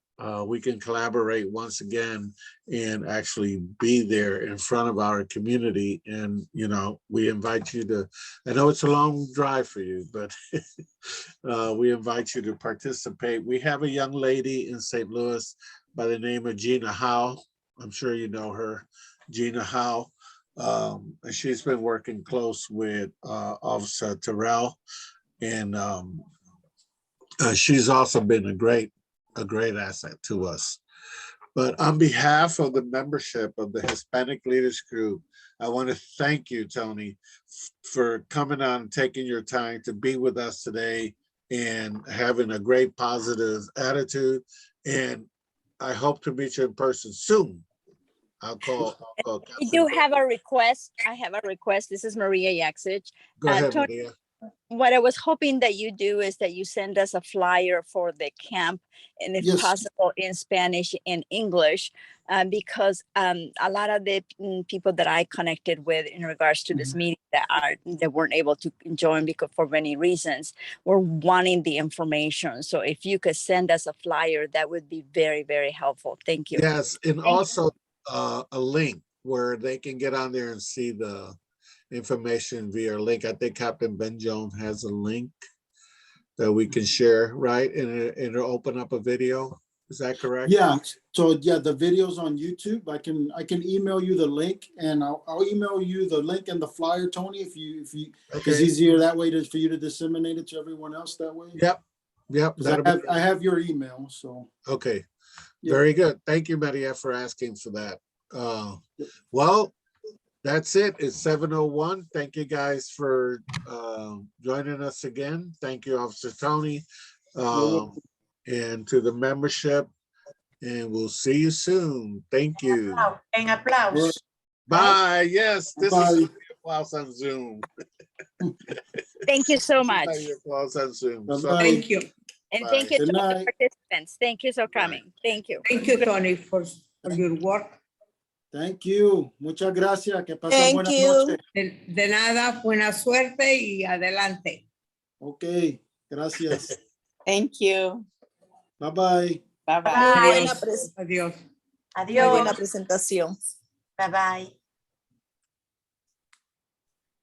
we can collaborate once again and actually be there in front of our community. And, you know, we invite you to, I know it's a long drive for you, but we invite you to participate. We have a young lady in St. Louis by the name of Gina Howe. I'm sure you know her, Gina Howe. And she's been working close with Officer Terrell. And she's also been a great asset to us. But on behalf of the membership of the Hispanic Leaders Group, I want to thank you, Tony, for coming on and taking your time to be with us today and having a great positive attitude. And I hope to meet you in person soon. I'll call I do have a request. I have a request. This is Maria Yaxich. Go ahead, Tony, Maria. what I was hoping that you do is that you send us a flyer for the camp, and if Yes. possible in Spanish and English, because a lot of the people that I connected with in regards to this meeting that weren't able to join because for many reasons were wanting the information. So if you could send us a flyer, that would be very, very helpful. Thank you. Yes, and also a link where they can get on there and see the information via link. I think Captain Ben Jones has a link that we can share, right? And it'll open up a video. Is that correct? Yeah. So yeah, the video's on YouTube. I can email you the link, and I'll email you the link and the flyer, Tony, if you Okay. it's easier that way for you to disseminate it to everyone else that way. Yep. 'Cause I have your email, so. Okay. Yeah. Very good. Thank you, Maria, for asking for that. Well, that's it. It's 7:01. Thank you guys for joining us again. Thank you, Officer Tony, and to the membership. And we'll see you soon. Thank you. En aplausos. Bye. Yes, this Bye. is applause on Zoom. Thank you so much. Applause on Zoom. Bye-bye. Thank you. And Bye. thank you to Good all the night. participants. Thank you for coming. Thank you. Thank you, Tony, for your work. Thank you. Muchas gracias. Que pasen Thank buenas you. noches. De nada, buena suerte y adelante. Ok, gracias. Thank you. Bye bye. Muy Bye. buena, Adiós. muy Adiós. buena presentación. Bye bye.